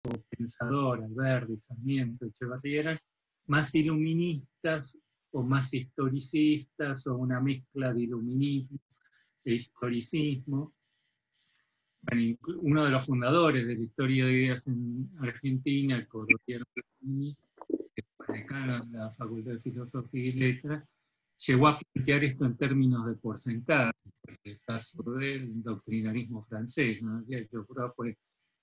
Pensador, Alberti, Sarmiento, Echevarría, eran más iluministas o más historicistas o una mezcla de iluminismo e historicismo. Bueno, uno de los fundadores de la historia de ideas en Argentina, el Corotiero, que fue decano de la Facultad de Filosofía y Letras, llegó a plantear esto en términos de porcentaje, el caso del doctrinarismo francés, ¿no? Que fue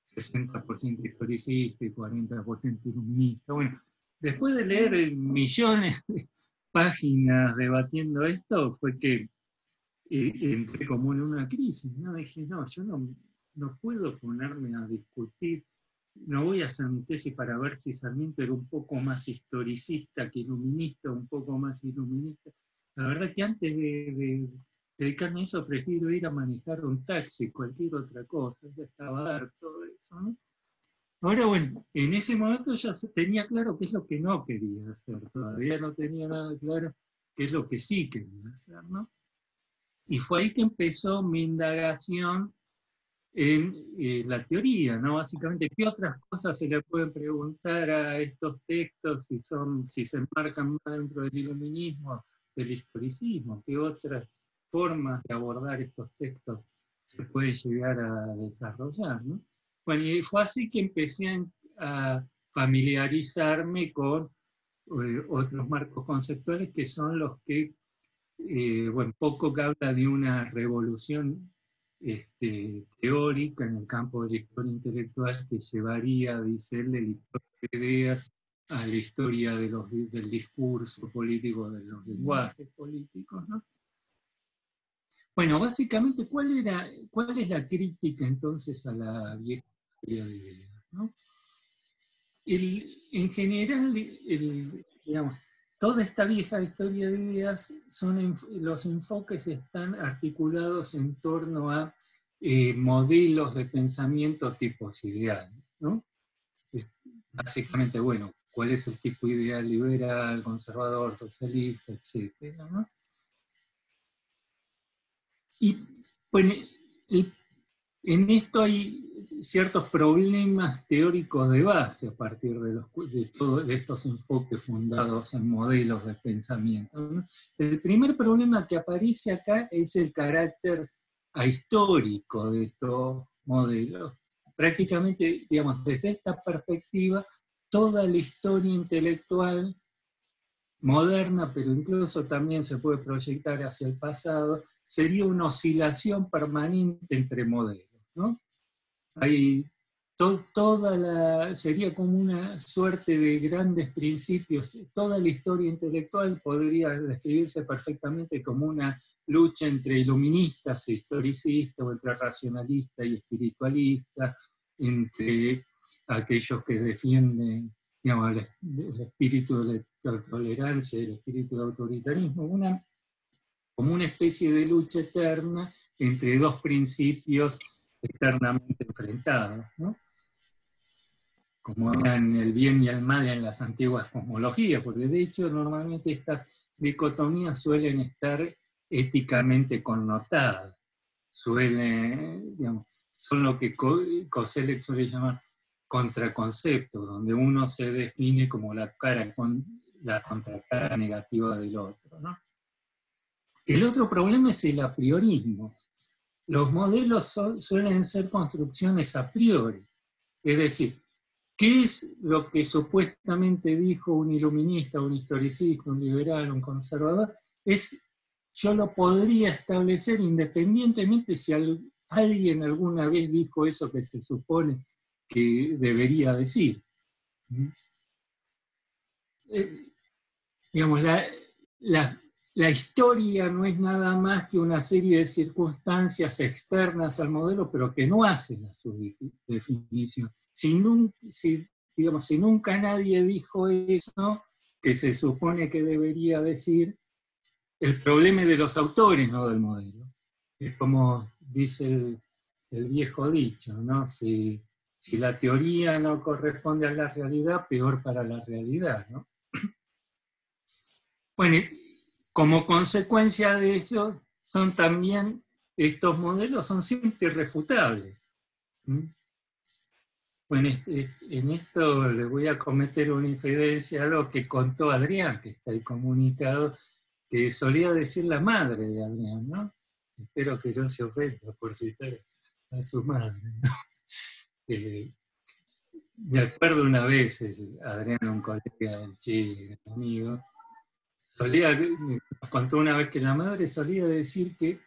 60% historicista y 40% iluminista. Bueno, después de leer millones de páginas debatiendo esto, fue que entré como en una crisis, ¿no? Dije, no, yo no puedo ponerme a discutir, no voy a hacer mi tesis para ver si Sarmiento era un poco más historicista que iluminista, un poco más iluminista. La verdad que antes de dedicarme a eso, prefiero ir a manejar un taxi, cualquier otra cosa, ya estaba harto de eso, ¿no? Ahora, bueno, en ese momento ya tenía claro qué es lo que no quería hacer, todavía no tenía nada claro qué es lo que sí quería hacer, ¿no? Y fue ahí que empezó mi indagación en la teoría, ¿no? Básicamente, ¿qué otras cosas se le pueden preguntar a estos textos si se enmarcan más dentro del iluminismo, del historicismo? ¿Qué otras formas de abordar estos textos se puede llegar a desarrollar, ¿no? Bueno, y fue así que empecé a familiarizarme con otros marcos conceptuales que son los que bueno, poco que habla de una revolución teórica en el campo de la historia intelectual que llevaría, dice él, de la historia de ideas a la historia del discurso político, de los lenguajes políticos, ¿no? Bueno, básicamente, ¿cuál es la crítica entonces a la vieja historia de ideas, ¿no? En general, digamos, toda esta vieja historia de ideas, los enfoques están articulados en torno a modelos de pensamiento tipos ideales, ¿no? Básicamente, bueno, ¿cuál es el tipo ideal liberal, conservador, socialista, etcétera, ¿no? Y bueno, en esto hay ciertos problemas teóricos de base a partir de estos enfoques fundados en modelos de pensamiento, ¿no? El primer problema que aparece acá es el carácter ahistórico de estos modelos. Prácticamente, digamos, desde esta perspectiva, toda la historia intelectual moderna, pero incluso también se puede proyectar hacia el pasado, sería una oscilación permanente entre modelos, ¿no? Hay sería como una suerte de grandes principios. Toda la historia intelectual podría describirse perfectamente como una lucha entre iluministas e historicistas, o entre racionalistas y espiritualistas, entre aquellos que defienden, digamos, el espíritu de la tolerancia y el espíritu de autoritarismo, como una especie de lucha eterna entre dos principios eternamente enfrentados, ¿no? Como eran el bien y el mal en las antiguas cosmologías, porque de hecho normalmente estas dicotomías suelen estar éticamente connotadas, son lo que Koselleck suele llamar contraconceptos, donde uno se define como la contracara negativa del otro, ¿no? El otro problema es el apriorismo. Los modelos suelen ser construcciones a priori, es decir, ¿qué es lo que supuestamente dijo un iluminista, un historicista, un liberal, un conservador? Yo lo podría establecer independientemente si alguien alguna vez dijo eso que se supone que debería decir. Digamos, la historia no es nada más que una serie de circunstancias externas al modelo, pero que no hacen a su definición. Si nunca nadie dijo eso que se supone que debería decir, el problema es de los autores, no del modelo. Es como dice el viejo dicho, ¿no? Si la teoría no corresponde a la realidad, peor para la realidad, ¿no? Bueno, como consecuencia de eso, estos modelos son siempre irrefutables. Bueno, en esto le voy a cometer una infidencia a lo que contó Adrián, que está ahí comunicado, que solía decir la madre de Adrián, ¿no? Espero que no se ofenda por citar a su madre, ¿no? Eh, Me acuerdo una vez, Adrián, un colega del Chile, un amigo, nos contó una vez que la madre solía decir que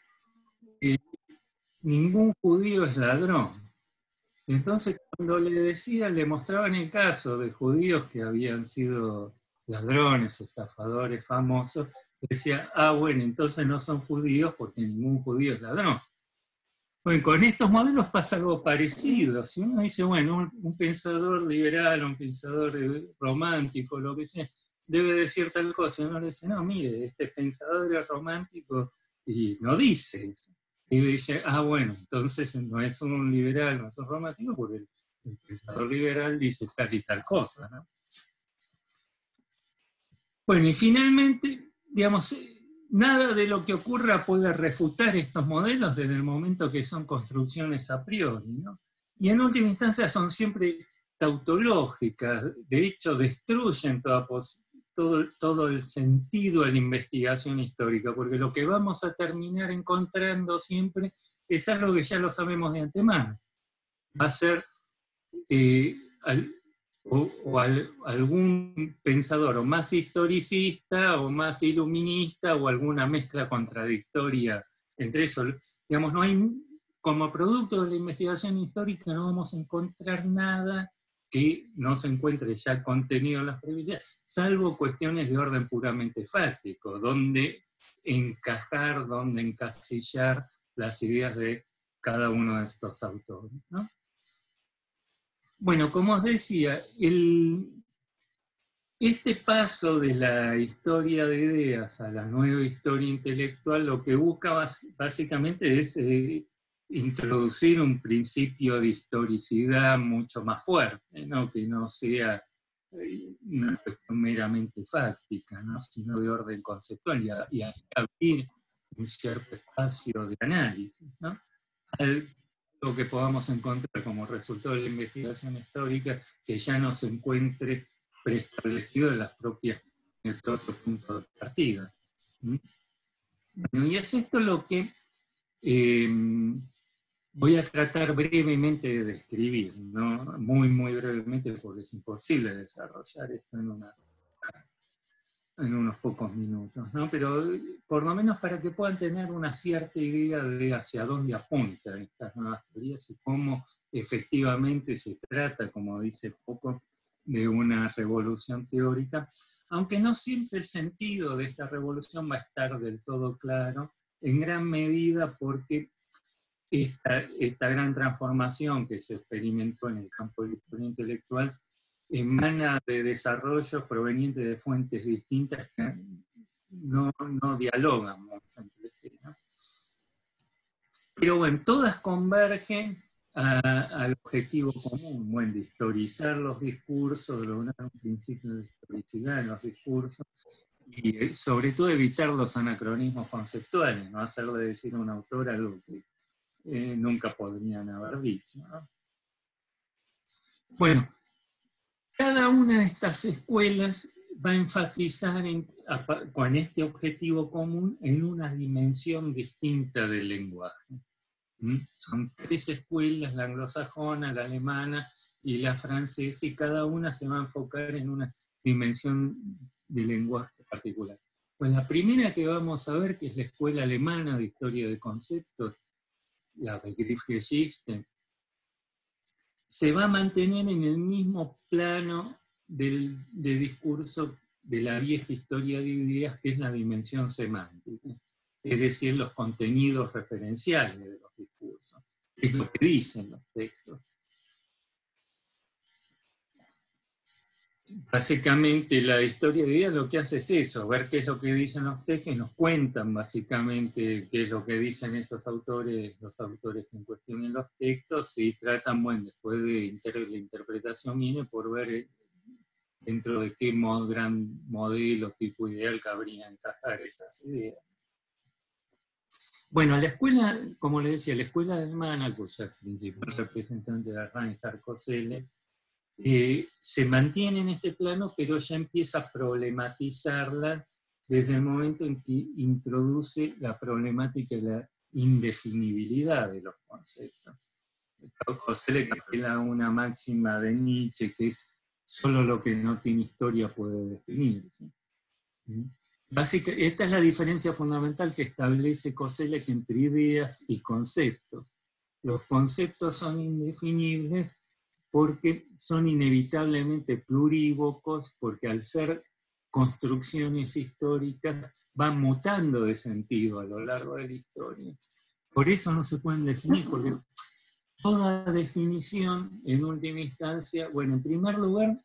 ningún judío es ladrón. Entonces, cuando le decían, le mostraban el caso de judíos que habían sido ladrones, estafadores famosos, decía, bueno, entonces no son judíos porque ningún judío es ladrón. Bueno, con estos modelos pasa algo parecido. Si uno dice, bueno, un pensador liberal, un pensador romántico, lo que sea, debe decir tal cosa, y uno le dice, no, mire, este pensador es romántico y no dice eso. Y dice, bueno, entonces no es un liberal, no es un romántico, porque el pensador liberal dice tal y tal cosa, ¿no? Bueno, y finalmente, digamos, nada de lo que ocurra puede refutar estos modelos desde el momento que son construcciones a priori, ¿no? Y en última instancia son siempre tautológicas, de hecho destruyen todo el sentido de la investigación histórica, porque lo que vamos a terminar encontrando siempre es algo que ya lo sabemos de antemano. Va a ser algún pensador o más historicista o más iluminista o alguna mezcla contradictoria entre eso. Digamos, no hay, como producto de la investigación histórica no vamos a encontrar nada que no se encuentre ya contenido en las previsiones, salvo cuestiones de orden puramente fáctico, donde encajar, donde encasillar las ideas de cada uno de estos autores, ¿no? Bueno, como os decía, este paso de la historia de ideas a la nueva historia intelectual lo que busca básicamente es introducir un principio de historicidad mucho más fuerte, ¿no? Que no sea una cuestión meramente fáctica, ¿no? Sino de orden conceptual y así abrir un cierto espacio de análisis, ¿no? Lo que podamos encontrar como resultado de la investigación histórica que ya no se encuentre preestablecido en el propio punto de partida. Bueno, y es esto lo que voy a tratar brevemente de describir, ¿no? Muy brevemente, porque es imposible desarrollar esto en unos pocos minutos, ¿no? Pero por lo menos para que puedan tener una cierta idea de hacia dónde apuntan estas nuevas teorías y cómo efectivamente se trata, como dice Foucault, de una revolución teórica, aunque no siempre el sentido de esta revolución va a estar del todo claro, en gran medida porque esta gran transformación que se experimentó en el campo de la historia intelectual emana de desarrollos provenientes de fuentes distintas que no dialogan mucho entre sí, ¿no? Pero bueno, todas convergen al objetivo común, bueno, de historizar los discursos, de lograr un principio de historicidad en los discursos y sobre todo evitar los anacronismos conceptuales, no hacerle decir a un autor algo que nunca podrían haber dicho, ¿no? Bueno, cada una de estas escuelas va a enfatizar con este objetivo común en una dimensión distinta del lenguaje. Son tres escuelas, la anglosajona, la alemana y la francesa, y cada una se va a enfocar en una dimensión de lenguaje particular. Pues la primera que vamos a ver, que es la escuela alemana de historia de conceptos, la Begriffsgeschichte, se va a mantener en el mismo plano de discurso de la vieja historia de ideas, que es la dimensión semántica, es decir, los contenidos referenciales de los discursos, que es lo que dicen los textos. Básicamente la historia de ideas lo que hace es eso, ver qué es lo que dicen los textos y nos cuentan básicamente qué es lo que dicen esos autores, los autores en cuestión en los textos, y tratan, bueno, después de la interpretación viene por ver dentro de qué gran modelo, tipo ideal cabría encajar esas ideas. Bueno, la escuela, como le decía, la escuela alemana, cuya principal representante era Reinhard Koselleck, se mantiene en este plano, pero ya empieza a problematizarla desde el momento en que introduce la problemática de la indefinibilidad de los conceptos. Koselleck apela a una máxima de Nietzsche, que es solo lo que no tiene historia puede definirse. Esta es la diferencia fundamental que establece Koselleck entre ideas y conceptos. Los conceptos son indefinibles porque son inevitablemente plurívocos, porque al ser construcciones históricas van mutando de sentido a lo largo de la historia. Por eso no se pueden definir, porque toda definición, en última instancia, bueno, en primer lugar,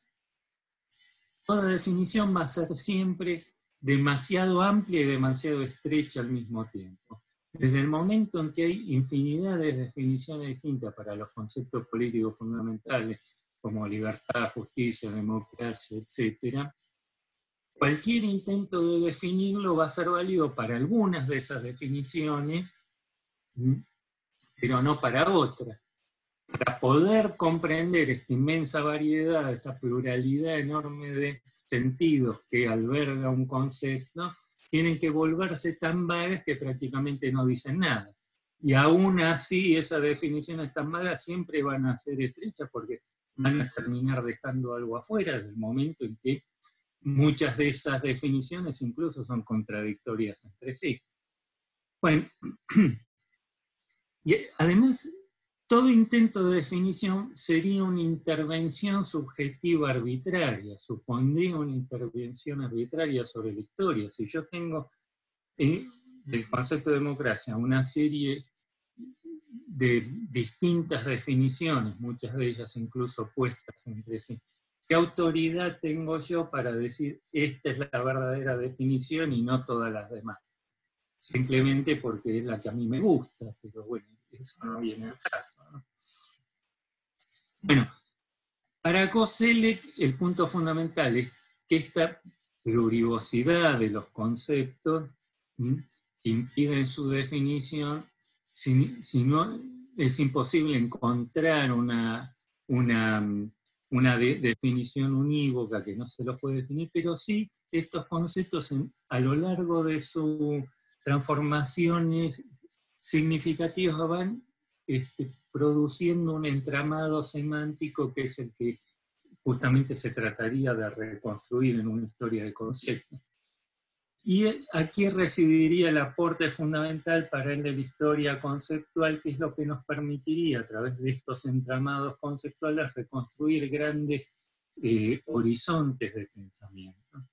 toda definición va a ser siempre demasiado amplia y demasiado estrecha al mismo tiempo. Desde el momento en que hay infinidad de definiciones distintas para los conceptos políticos fundamentales, como libertad, justicia, democracia, etc., cualquier intento de definirlo va a ser válido para algunas de esas definiciones, pero no para otras. Para poder comprender esta inmensa variedad, esta pluralidad enorme de sentidos que alberga un concepto, tienen que volverse tan vagas que prácticamente no dicen nada. Y aún así, esas definiciones tan vagas siempre van a ser estrechas porque van a terminar dejando algo afuera desde el momento en que muchas de esas definiciones incluso son contradictorias entre sí. Bueno, y además, todo intento de definición sería una intervención subjetiva arbitraria, supondría una intervención arbitraria sobre la historia. Si yo tengo del concepto de democracia una serie de distintas definiciones, muchas de ellas incluso opuestas entre sí, ¿qué autoridad tengo yo para decir esta es la verdadera definición y no todas las demás? Simplemente porque es la que a mí me gusta, pero bueno, eso no viene al caso, ¿no? Bueno, para Koselleck el punto fundamental es que esta plurivocidad de los conceptos impide su definición, si no es imposible encontrar una definición unívoca que no se los puede definir, pero sí estos conceptos a lo largo de sus transformaciones significativas van produciendo un entramado semántico que es el que justamente se trataría de reconstruir en una historia de conceptos. Y aquí residiría el aporte fundamental para él de la historia conceptual, que es lo que nos permitiría, a través de estos entramados conceptuales, reconstruir grandes horizontes de pensamiento.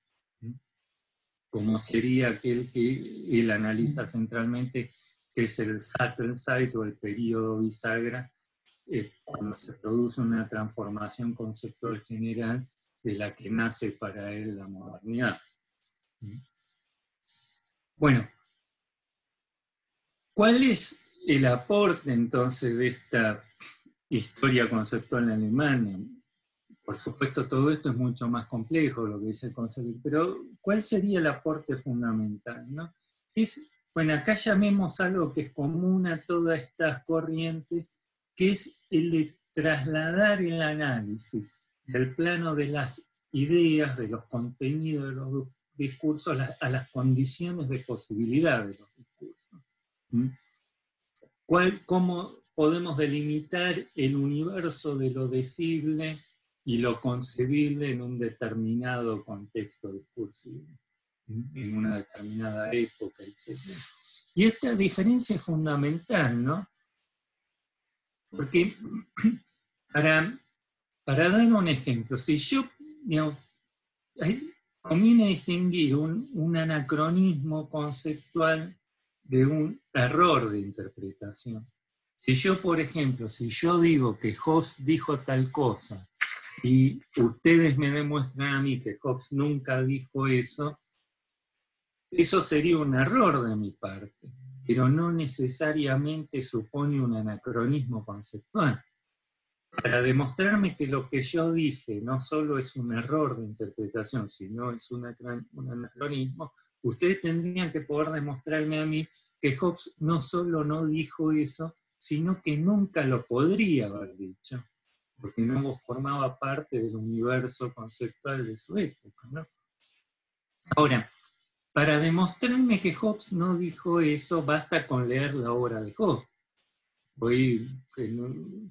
Como sería aquel que él analiza centralmente, que es el Sattenzeit o el periodo bisagra, cuando se produce una transformación conceptual general de la que nace para él la modernidad. Bueno, ¿cuál es el aporte entonces de esta historia conceptual alemana? Por supuesto, todo esto es mucho más complejo, lo que dice Koselleck, pero ¿cuál sería el aporte fundamental, ¿no? Bueno, acá llamemos algo que es común a todas estas corrientes, que es el de trasladar el análisis del plano de las ideas, de los contenidos de los discursos, a las condiciones de posibilidad de los discursos. ¿Cómo podemos delimitar el universo de lo decible y lo concebible en un determinado contexto discursivo, en una determinada época, etc.? Y esta diferencia es fundamental, ¿no? Porque, para dar un ejemplo, si yo, digamos, conviene distinguir un anacronismo conceptual de un error de interpretación. Si yo, por ejemplo, si yo digo que Hobbes dijo tal cosa y ustedes me demuestran a mí que Hobbes nunca dijo eso, eso sería un error de mi parte, pero no necesariamente supone un anacronismo conceptual. Para demostrarme que lo que yo dije no solo es un error de interpretación, sino es un anacronismo, ustedes tendrían que poder demostrarme a mí que Hobbes no solo no dijo eso, sino que nunca lo podría haber dicho, porque no formaba parte del universo conceptual de su época, ¿no? Ahora, para demostrarme que Hobbes no dijo eso, basta con leer la obra de Hobbes. Hoy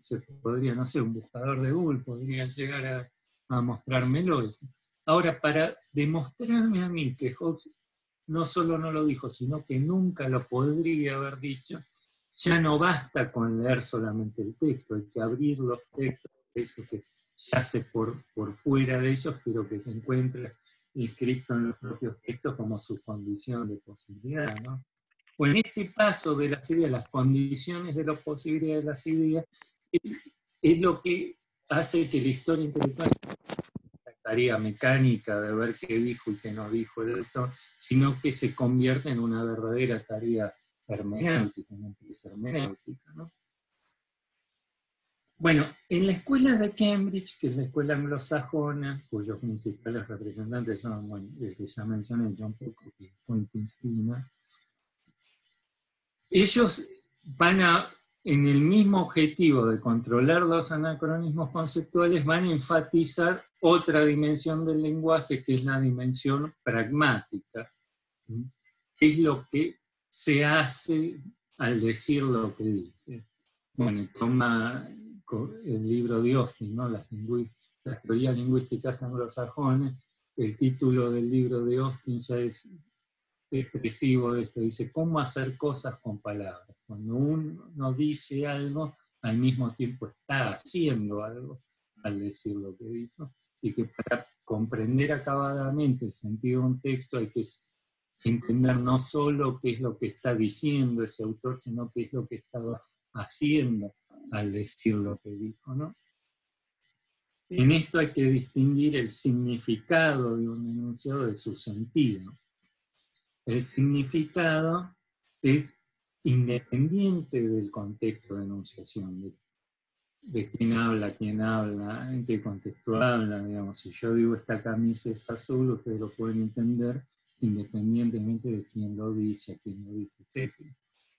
se podría, no sé, un buscador de Google podría llegar a mostrármelo eso. Ahora, para demostrarme a mí que Hobbes no solo no lo dijo, sino que nunca lo podría haber dicho, ya no basta con leer solamente el texto, hay que abrir los textos, eso que yace por fuera de ellos, pero que se encuentra inscrito en los propios textos como su condición de posibilidad, ¿no? Bueno, en este paso de las ideas, las condiciones de la posibilidad de las ideas, es lo que hace que la historia intelectual la tarea mecánica de ver qué dijo y qué no dijo el lector, sino que se convierte en una verdadera tarea hermenéutica, una empresa hermenéutica, ¿no? Bueno, en la escuela de Cambridge, que es la escuela anglosajona, cuyos principales representantes son, bueno, el que ya mencioné, John Pocock y Quentin Skinner, ellos van a, en el mismo objetivo de controlar los anacronismos conceptuales, van a enfatizar otra dimensión del lenguaje, que es la dimensión pragmática. Es lo que se hace al decir lo que dice. Bueno, toma el libro de Austin, ¿no? Las teorías lingüísticas anglosajonas. El título del libro de Austin ya es expresivo de esto, dice, ¿cómo hacer cosas con palabras? Cuando uno dice algo, al mismo tiempo está haciendo algo al decir lo que dijo, y que para comprender acabadamente el sentido de un texto hay que entender no solo qué es lo que está diciendo ese autor, sino qué es lo que estaba haciendo al decir lo que dijo, ¿no? En esto hay que distinguir el significado de un enunciado de su sentido. El significado es independiente del contexto de enunciación, de quién habla, en qué contexto habla, digamos. Si yo digo esta camisa es azul, ustedes lo pueden entender independientemente de quién lo dice, a quién lo dice, etc.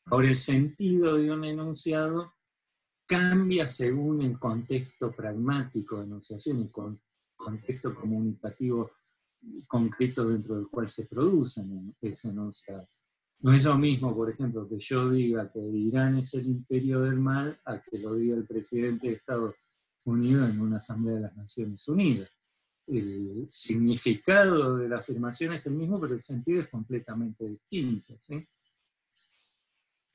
Ahora, el sentido de un enunciado cambia según el contexto pragmático de enunciación, el contexto comunicativo concreto dentro del cual se producen ese enunciado. No es lo mismo, por ejemplo, que yo diga que Irán es el imperio del mal a que lo diga el presidente de Estados Unidos en una asamblea de las Naciones Unidas. El significado de la afirmación es el mismo, pero el sentido es completamente distinto, ¿sí?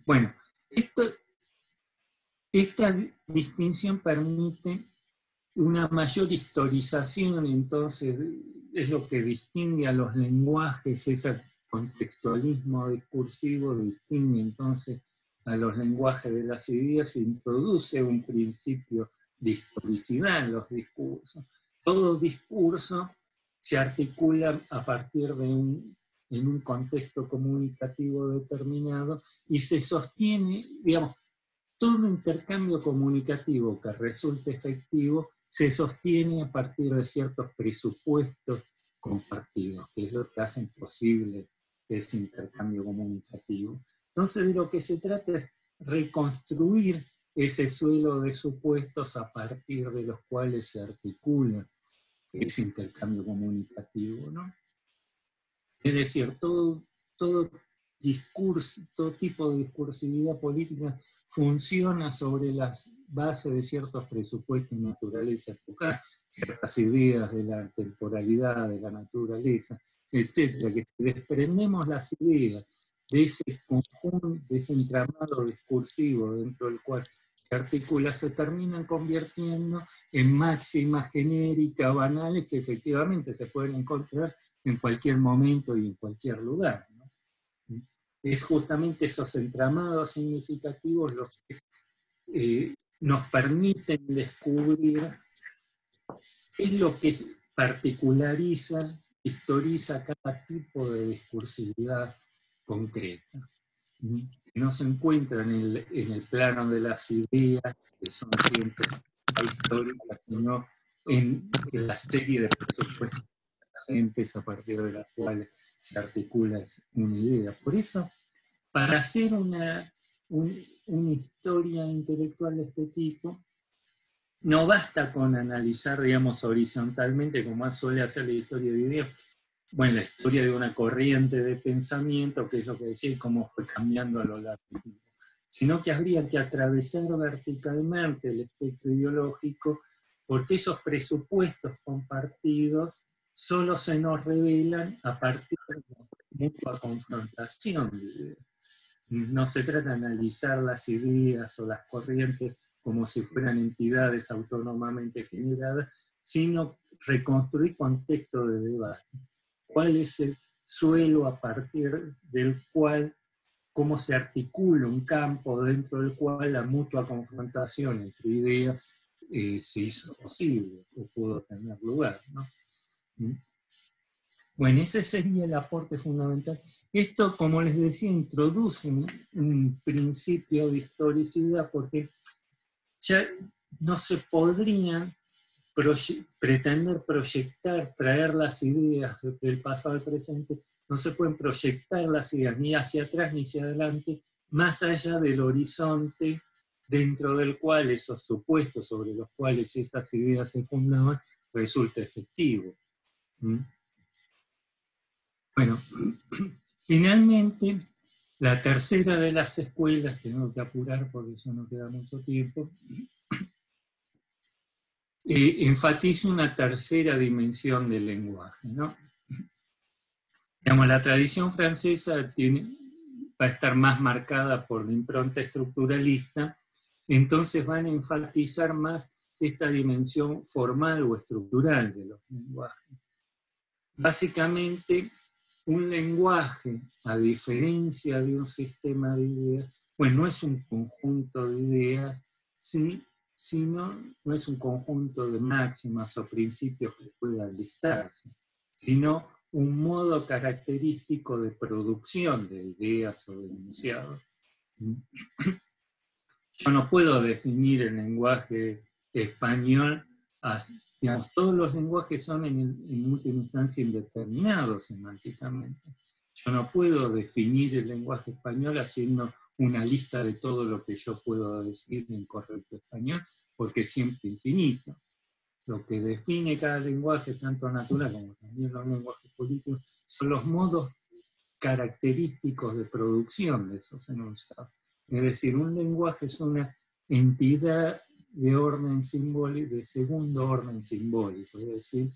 Bueno, esta distinción permite una mayor historización, entonces es lo que distingue a los lenguajes, ese contextualismo discursivo distingue entonces a los lenguajes de las ideas e introduce un principio de historicidad en los discursos. Todo discurso se articula a partir de en un contexto comunicativo determinado y se sostiene, digamos, todo intercambio comunicativo que resulte efectivo se sostiene a partir de ciertos presupuestos compartidos, que es lo que hacen posible ese intercambio comunicativo. Entonces, de lo que se trata es reconstruir ese suelo de supuestos a partir de los cuales se articula ese intercambio comunicativo, ¿no? Es decir, todo discurso, todo tipo de discursividad política funciona sobre las bases de ciertos presupuestos de naturaleza epocal, ciertas ideas de la temporalidad, de la naturaleza, etcétera, que si desprendemos las ideas de ese conjunto, de ese entramado discursivo dentro del cual se articula, se terminan convirtiendo en máximas genéricas, banales, que efectivamente se pueden encontrar en cualquier momento y en cualquier lugar, ¿no? Es justamente esos entramados significativos los que nos permiten descubrir qué es lo que particulariza, historiza cada tipo de discursividad concreta. No se encuentra en el plano de las ideas, que son siempre históricas, sino en la serie de presupuestos presentes a partir de las cuales se articula una idea. Por eso, para hacer una historia intelectual de este tipo, no basta con analizar, digamos, horizontalmente, como suele hacer la historia de ideas, bueno, la historia de una corriente de pensamiento, que es lo que decía, y cómo fue cambiando a lo largo del tiempo, sino que habría que atravesar verticalmente el espectro ideológico, porque esos presupuestos compartidos solo se nos revelan a partir de la mutua confrontación de ideas. No se trata de analizar las ideas o las corrientes como si fueran entidades autónomamente generadas, sino reconstruir contexto de debate. ¿Cuál es el suelo a partir del cual, cómo se articula un campo dentro del cual la mutua confrontación entre ideas se hizo posible o pudo tener lugar, ¿no? Bueno, ese sería el aporte fundamental. Esto, como les decía, introduce un principio de historicidad, porque ya no se podrían pretender proyectar, traer las ideas del pasado al presente, no se pueden proyectar las ideas ni hacia atrás ni hacia adelante, más allá del horizonte dentro del cual esos supuestos sobre los cuales esas ideas se fundaban resulta efectivo. Bueno, finalmente, la tercera de las escuelas, tengo que apurar porque eso no queda mucho tiempo, enfatiza una tercera dimensión del lenguaje, ¿no? Digamos, la tradición francesa va a estar más marcada por la impronta estructuralista, entonces van a enfatizar más esta dimensión formal o estructural de los lenguajes. Básicamente, un lenguaje, a diferencia de un sistema de ideas, pues no es un conjunto de ideas, sino no es un conjunto de máximas o principios que puedan listarse, sino un modo característico de producción de ideas o de enunciados. Yo no puedo definir el lenguaje español, digamos, todos los lenguajes son en última instancia indeterminados semánticamente. Yo no puedo definir el lenguaje español haciendo una lista de todo lo que yo puedo decir en correcto español, porque es siempre infinito. Lo que define cada lenguaje, tanto natural como también los lenguajes políticos, son los modos característicos de producción de esos enunciados. Es decir, un lenguaje es una entidad de orden simbólico, de segundo orden simbólico, es decir,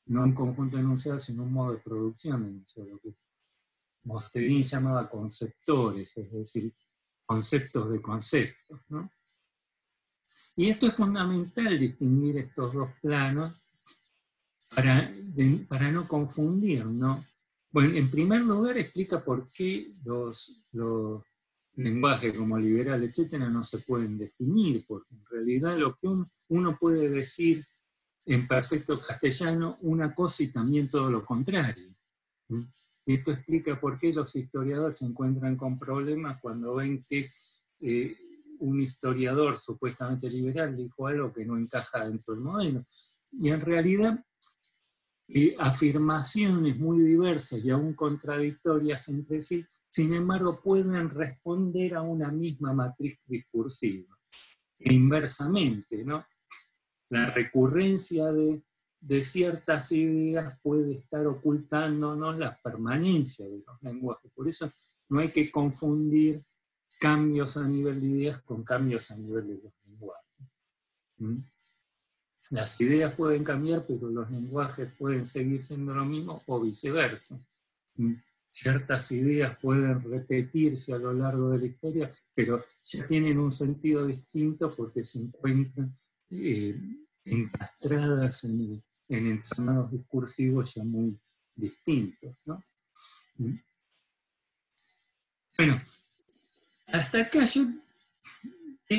no un conjunto de enunciados, sino un modo de producción de enunciados, lo que Mosterin llamaba conceptores, es decir, conceptos de conceptos, ¿no? Y esto es fundamental, distinguir estos dos planos para no confundir, ¿no? Bueno, en primer lugar explica por qué los lenguajes como liberal, etcétera, no se pueden definir, porque en realidad lo que uno puede decir en perfecto castellano una cosa y también todo lo contrario. Y esto explica por qué los historiadores se encuentran con problemas cuando ven que un historiador supuestamente liberal dijo algo que no encaja dentro del modelo. Y en realidad, afirmaciones muy diversas y aún contradictorias entre sí, sin embargo, pueden responder a una misma matriz discursiva. E inversamente, ¿no? La recurrencia de ciertas ideas puede estar ocultándonos la permanencia de los lenguajes. Por eso no hay que confundir cambios a nivel de ideas con cambios a nivel de los lenguajes. Las ideas pueden cambiar, pero los lenguajes pueden seguir siendo lo mismo o viceversa. Ciertas ideas pueden repetirse a lo largo de la historia, pero ya tienen un sentido distinto porque se encuentran encastradas en entramados discursivos ya muy distintos, ¿no? Bueno, hasta acá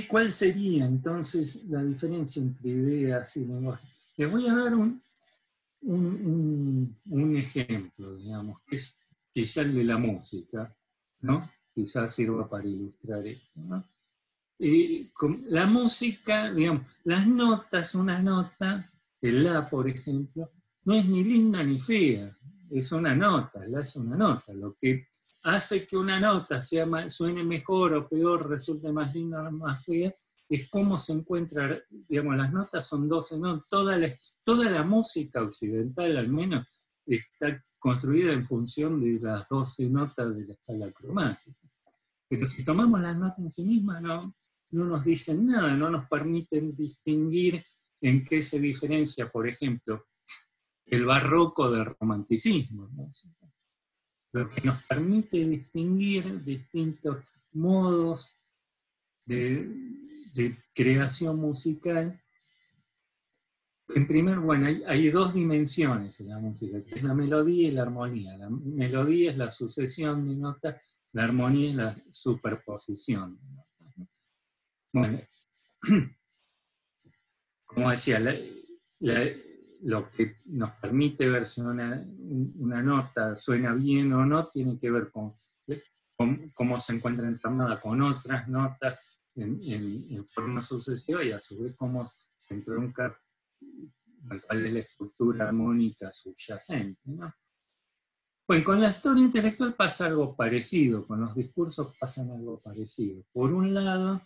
¿cuál sería entonces la diferencia entre ideas y lenguaje? Les voy a dar un ejemplo, digamos, que es quizá el de la música, ¿no? Quizás sirva para ilustrar esto, ¿no? La música, digamos, las notas, una nota, el la, por ejemplo, no es ni linda ni fea, es una nota, la es una nota. Lo que hace que una nota suene mejor o peor, resulte más linda o más fea, es cómo se encuentra, digamos, las notas son 12 notas, toda la música occidental al menos está construida en función de las 12 notas de la escala cromática. Pero si tomamos las notas en sí mismas, no nos dicen nada, no nos permiten distinguir en qué se diferencia, por ejemplo, el barroco del romanticismo, ¿no? Lo que nos permite distinguir distintos modos de creación musical. En primer, bueno, hay dos dimensiones en la música, que es la melodía y la armonía. La melodía es la sucesión de notas, la armonía es la superposición de notas. Bueno, como decía, lo que nos permite ver si una nota suena bien o no tiene que ver con cómo se encuentra entramada con otras notas en forma sucesiva y a su vez cómo se entronca cuál es la estructura armónica subyacente, ¿no? Pues con la historia intelectual pasa algo parecido, con los discursos pasa algo parecido. Por un lado,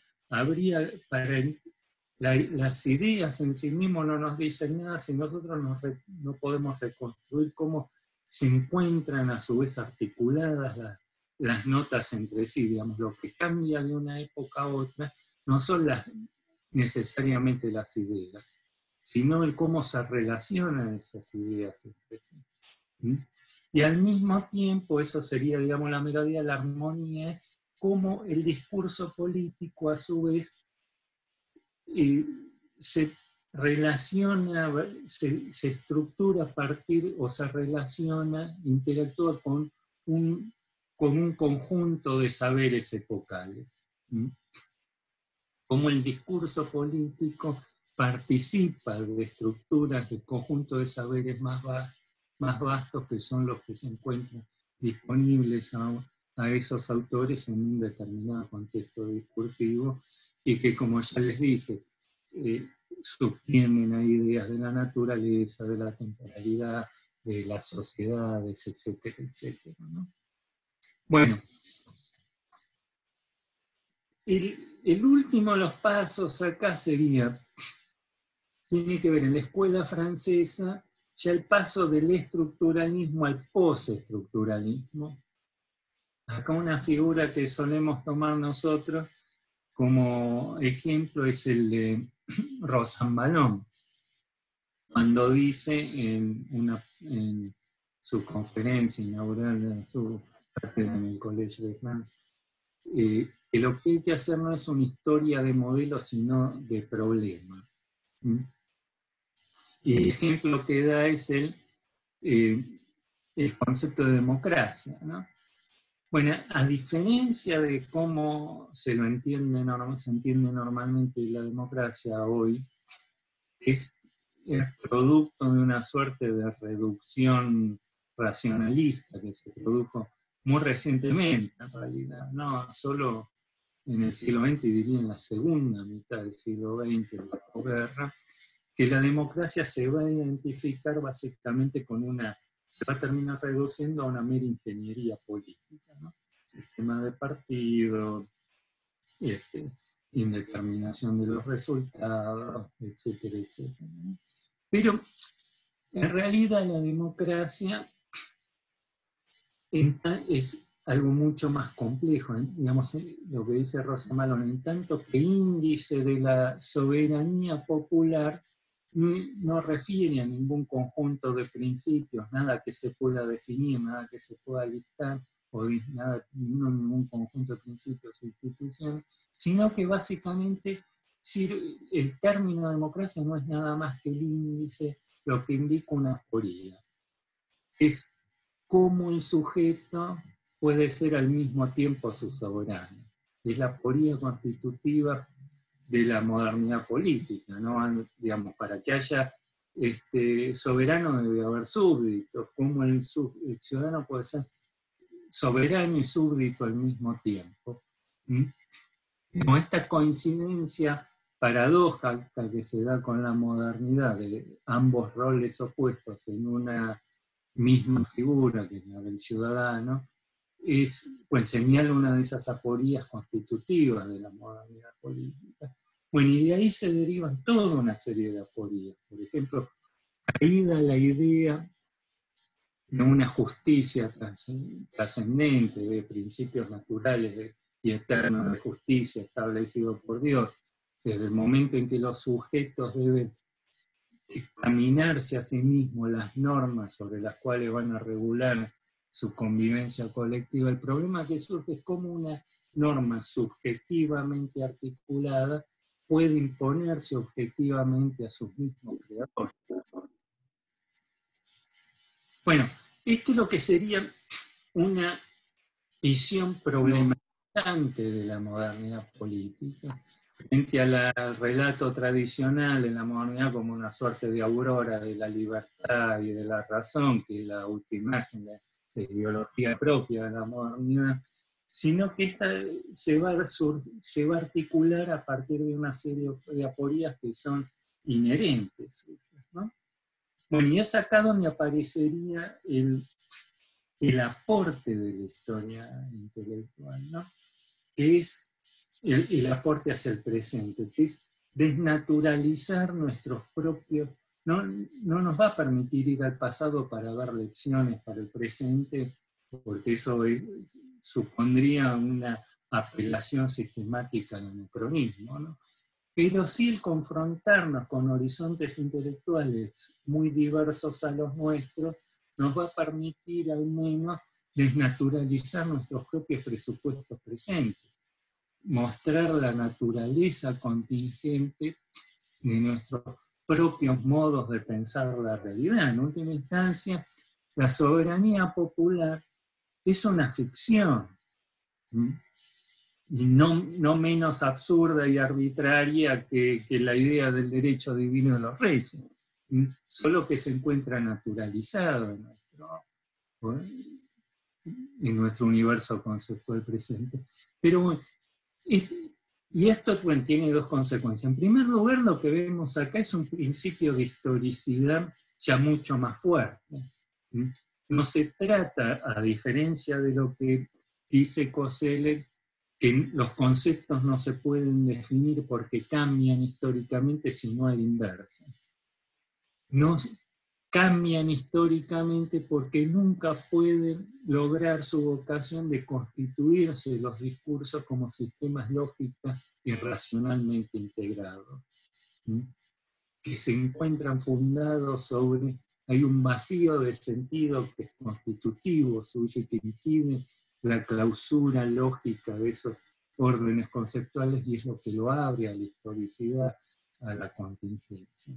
las ideas en sí mismas no nos dicen nada si nosotros no podemos reconstruir cómo se encuentran a su vez articuladas las notas entre sí. Digamos, lo que cambia de una época a otra no son necesariamente las ideas, sino el cómo se relacionan esas ideas entre sí. Y al mismo tiempo, eso sería, digamos, la melodía, la armonía, es cómo el discurso político a su vez se relaciona, se estructura a partir, o se relaciona, interactúa con un conjunto de saberes epocales. Cómo el discurso político participa de estructuras, de conjunto de saberes más vastos, que son los que se encuentran disponibles a esos autores en un determinado contexto discursivo, y que, como ya les dije, subtienen a ideas de la naturaleza, de la temporalidad, de las sociedades, etcétera, etcétera, ¿no? Bueno, el último de los pasos acá tiene que ver en la escuela francesa, ya el paso del estructuralismo al postestructuralismo. Acá una figura que solemos tomar nosotros como ejemplo es el de Rosanvallon, cuando dice en su conferencia inaugural de su cátedra en el Collège de France, que lo que hay que hacer no es una historia de modelos, sino de problemas. Y el ejemplo que da es el concepto de democracia, ¿no? Bueno, a diferencia de cómo se entiende normalmente la democracia hoy, es el producto de una suerte de reducción racionalista que se produjo muy recientemente, en realidad, no solo en el siglo XX, diría en la segunda mitad del siglo XX, en la posguerra, que la democracia se va a identificar básicamente se va a terminar reduciendo a una mera ingeniería política, ¿no? Sistema de partido, indeterminación de los resultados, etcétera, etcétera, ¿no? Pero en realidad la democracia es algo mucho más complejo, ¿eh? Digamos, lo que dice Rosanvallon, en tanto que índice de la soberanía popular no refiere a ningún conjunto de principios, nada que se pueda definir, nada que se pueda listar, o ningún conjunto de principios o instituciones, sino que básicamente el término democracia no es nada más que el índice, lo que indica una aporía. Es cómo el sujeto puede ser al mismo tiempo su soberano. Es la aporía constitutiva de la modernidad política, ¿no? Digamos, para que haya soberano debe haber súbditos, como el ciudadano puede ser soberano y súbdito al mismo tiempo. Como esta coincidencia paradójica que se da con la modernidad de ambos roles opuestos en una misma figura, que es la del ciudadano, pues señala una de esas aporías constitutivas de la modernidad política. Bueno, y de ahí se derivan toda una serie de aporías. Por ejemplo, ahí da la idea de una justicia trascendente, de principios naturales y eternos de justicia establecidos por Dios, desde el momento en que los sujetos deben examinarse a sí mismos las normas sobre las cuales van a regular su convivencia colectiva. El problema que surge es cómo una norma subjetivamente articulada puede imponerse objetivamente a sus mismos creadores. Bueno, esto es lo que sería una visión problematizante de la modernidad política, frente al relato tradicional de la modernidad como una suerte de aurora de la libertad y de la razón, que es la última imagen de ideología propia de la modernidad, sino que esta se va a articular a partir de una serie de aporías que son inherentes, ¿no? Bueno, y es acá donde aparecería el aporte de la historia intelectual, ¿no? Que es el aporte hacia el presente, que es desnaturalizar nuestros propios, no nos va a permitir ir al pasado para dar lecciones para el presente, porque eso supondría una apelación sistemática al anacronismo, ¿no? Pero sí el confrontarnos con horizontes intelectuales muy diversos a los nuestros nos va a permitir al menos desnaturalizar nuestros propios presupuestos presentes, mostrar la naturaleza contingente de nuestros propios modos de pensar la realidad. En última instancia, la soberanía popular es una ficción, y no menos absurda y arbitraria que la idea del derecho divino de los reyes, solo que se encuentra naturalizado en nuestro universo conceptual presente. Pero bueno, y esto bueno, tiene dos consecuencias. En primer lugar, lo que vemos acá es un principio de historicidad ya mucho más fuerte. No se trata, a diferencia de lo que dice Koselleck, que los conceptos no se pueden definir porque cambian históricamente, sino a la inversa. No cambian históricamente porque nunca pueden lograr su vocación de constituirse los discursos como sistemas lógicos y racionalmente integrados, que se encuentran fundados sobre, hay un vacío de sentido que es constitutivo suyo y que impide la clausura lógica de esos órdenes conceptuales, y es lo que lo abre a la historicidad, a la contingencia.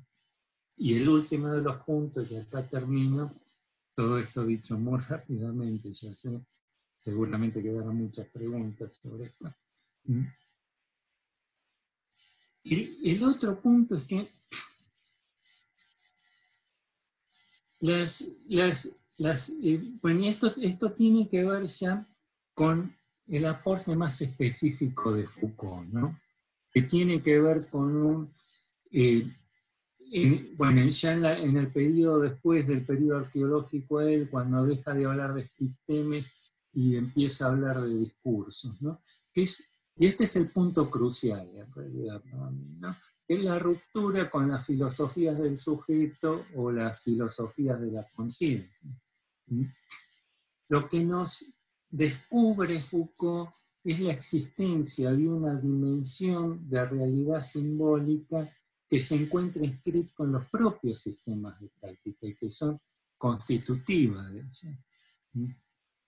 Y el último de los puntos, y acá termino, todo esto dicho muy rápidamente, ya sé, seguramente quedarán muchas preguntas sobre esto. Y el otro punto es que bueno, esto tiene que ver ya con el aporte más específico de Foucault, ¿no? Que tiene que ver con un... bueno, ya en el periodo después del periodo arqueológico, él, cuando deja de hablar de epistemes y empieza a hablar de discursos, ¿no? Y este es el punto crucial, en realidad, ¿no? Es la ruptura con las filosofías del sujeto o las filosofías de la conciencia. Lo que nos descubre Foucault es la existencia de una dimensión de realidad simbólica que se encuentra inscrita en los propios sistemas de práctica y que son constitutivas de ella.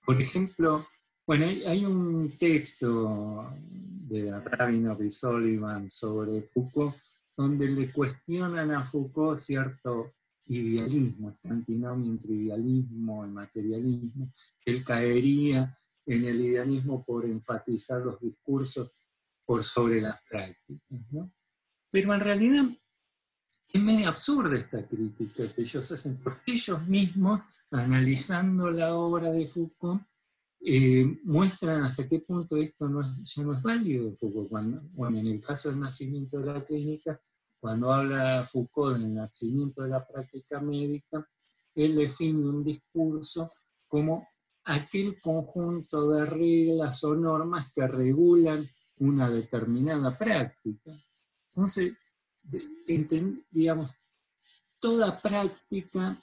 Por ejemplo, bueno, hay un texto de Rabinov y Sullivan sobre Foucault, donde le cuestionan a Foucault cierto idealismo, este antinomio entre idealismo y materialismo. Él caería en el idealismo por enfatizar los discursos por sobre las prácticas, ¿no? Pero en realidad es medio absurda esta crítica que ellos hacen, porque ellos mismos, analizando la obra de Foucault, muestran hasta qué punto esto ya no es válido de Foucault. Bueno, en el caso del nacimiento de la clínica, cuando habla Foucault del nacimiento de la práctica médica, él define un discurso como aquel conjunto de reglas o normas que regulan una determinada práctica. Entonces, digamos, toda práctica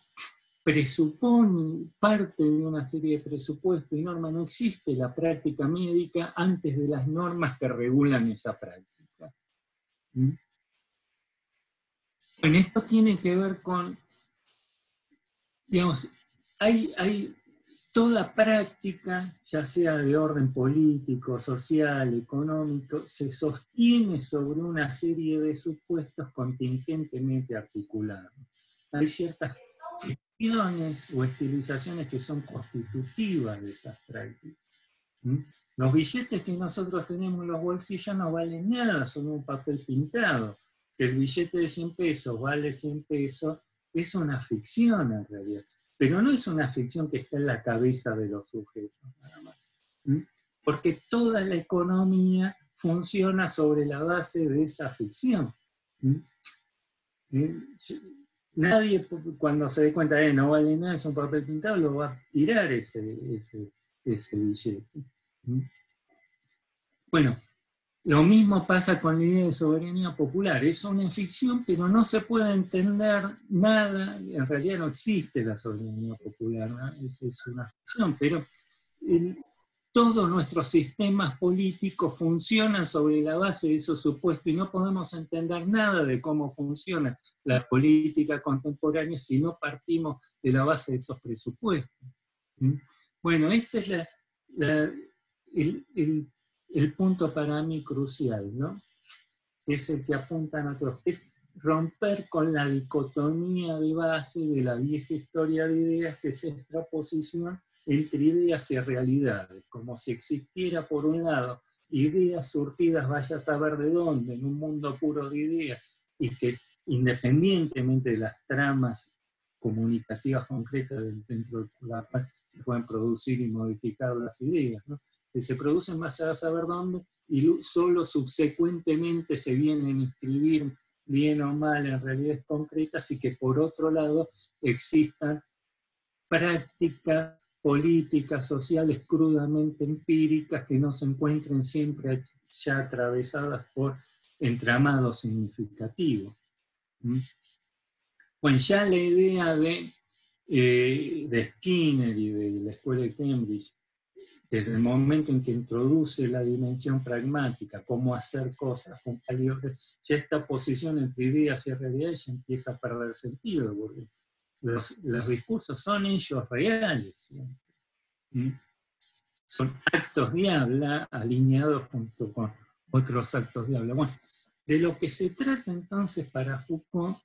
presupone, parte de una serie de presupuestos y normas. No existe la práctica médica antes de las normas que regulan esa práctica. ¿Mm? Bueno, esto tiene que ver con, digamos, hay toda práctica, ya sea de orden político, social, económico, se sostiene sobre una serie de supuestos contingentemente articulados. Hay ciertas ficciones o estilizaciones que son constitutivas de esas prácticas. Los billetes que nosotros tenemos en los bolsillos no valen nada, son un papel pintado. Que el billete de 100 pesos vale 100 pesos es una ficción en realidad. Pero no es una ficción que está en la cabeza de los sujetos, nada más. Porque toda la economía funciona sobre la base de esa ficción. Nadie, cuando se dé cuenta de no vale nada, es un papel pintado, lo va a tirar ese billete. Bueno, lo mismo pasa con la idea de soberanía popular. Es una ficción, pero no se puede entender nada. En realidad no existe la soberanía popular, ¿no? Es una ficción, pero todos nuestros sistemas políticos funcionan sobre la base de esos supuestos y no podemos entender nada de cómo funciona la política contemporánea si no partimos de la base de esos presupuestos. Bueno, este es el punto para mí crucial, ¿no? Es el que apuntan a todos. Es romper con la dicotomía de base de la vieja historia de ideas, que es extraposición entre ideas y realidades, como si existiera por un lado ideas surgidas vaya a saber de dónde, en un mundo puro de ideas, y que independientemente de las tramas comunicativas concretas dentro de la cual se pueden producir y modificar las ideas, ¿no? Que se producen más a saber dónde y solo subsecuentemente se vienen a inscribir bien o mal en realidades concretas, y que por otro lado existan prácticas políticas, sociales crudamente empíricas que no se encuentren siempre ya atravesadas por entramados significativos. Bueno, ya la idea de Skinner y de la Escuela de Cambridge, desde el momento en que introduce la dimensión pragmática, cómo hacer cosas con calidad, ya esta posición entre ideas y realidades ya empieza a perder sentido, porque los discursos son ellos reales, ¿sí? Son actos de habla alineados junto con otros actos de habla. Bueno, de lo que se trata entonces para Foucault,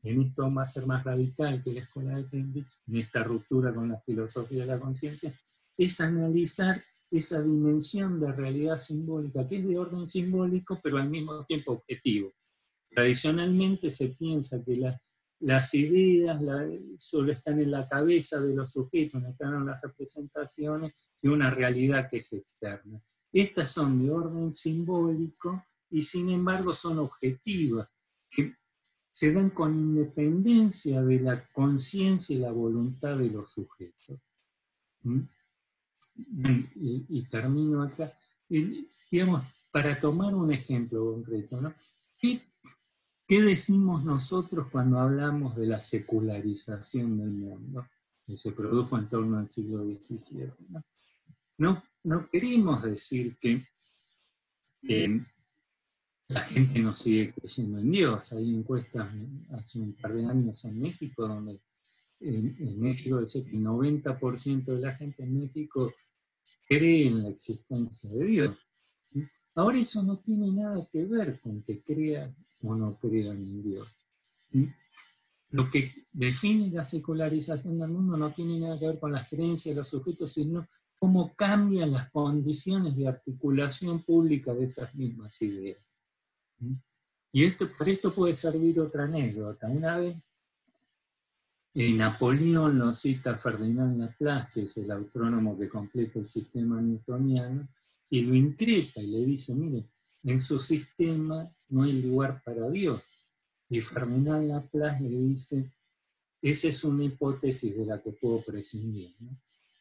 en esto va a ser más radical que la Escuela de Cambridge, en esta ruptura con la filosofía de la conciencia, es analizar esa dimensión de realidad simbólica, que es de orden simbólico, pero al mismo tiempo objetivo. Tradicionalmente se piensa que las ideas solo están en la cabeza de los sujetos, no están en las representaciones, y una realidad que es externa. Estas son de orden simbólico y sin embargo son objetivas, que se dan con independencia de la conciencia y la voluntad de los sujetos. Y termino acá. Digamos, para tomar un ejemplo concreto, ¿no? ¿Qué decimos nosotros cuando hablamos de la secularización del mundo que se produjo en torno al siglo XVII? No queremos decir que la gente no sigue creyendo en Dios. Hay encuestas hace un par de años en México, donde en México dice que el 90% de la gente en México cree en la existencia de Dios. Ahora eso no tiene nada que ver con que crea o no crea en Dios. Lo que define la secularización del mundo no tiene nada que ver con las creencias de los sujetos, sino cómo cambian las condiciones de articulación pública de esas mismas ideas. Y por esto puede servir otra anécdota. Una vez Napoleón lo cita Ferdinand Laplace, que es el astrónomo que completa el sistema newtoniano, y lo increpa y le dice, mire, en su sistema no hay lugar para Dios. Y Ferdinand Laplace le dice, esa es una hipótesis de la que puedo prescindir, ¿no?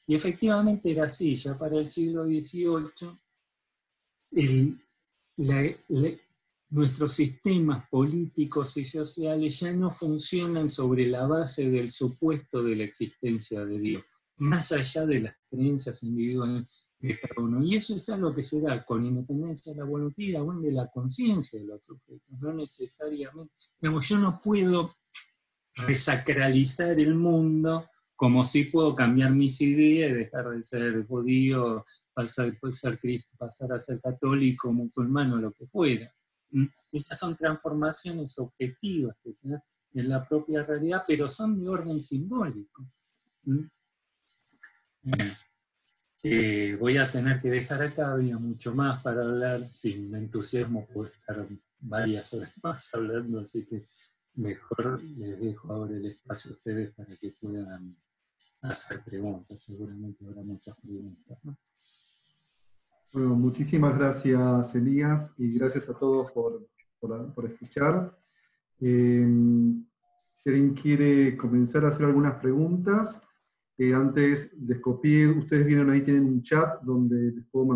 Y efectivamente era así, ya para el siglo XVIII, nuestros sistemas políticos y sociales ya no funcionan sobre la base del supuesto de la existencia de Dios, más allá de las creencias individuales de cada uno. Y eso es algo que se da con independencia de la voluntad y aún de la conciencia de los sujetos. No necesariamente, digamos, yo no puedo resacralizar el mundo como si puedo cambiar mis ideas y dejar de ser judío, pasar a ser católico, musulmán o lo que fuera. Esas son transformaciones objetivas que se dan en la propia realidad, pero son de orden simbólico. Voy a tener que dejar acá, había mucho más para hablar, sin entusiasmo puedo estar varias horas más hablando, así que mejor les dejo ahora el espacio a ustedes para que puedan hacer preguntas, seguramente habrá muchas preguntas, ¿no? Bueno, muchísimas gracias, Elías, y gracias a todos por escuchar. Si alguien quiere comenzar a hacer algunas preguntas, antes les copié, ustedes vieron ahí, tienen un chat donde les puedo mandar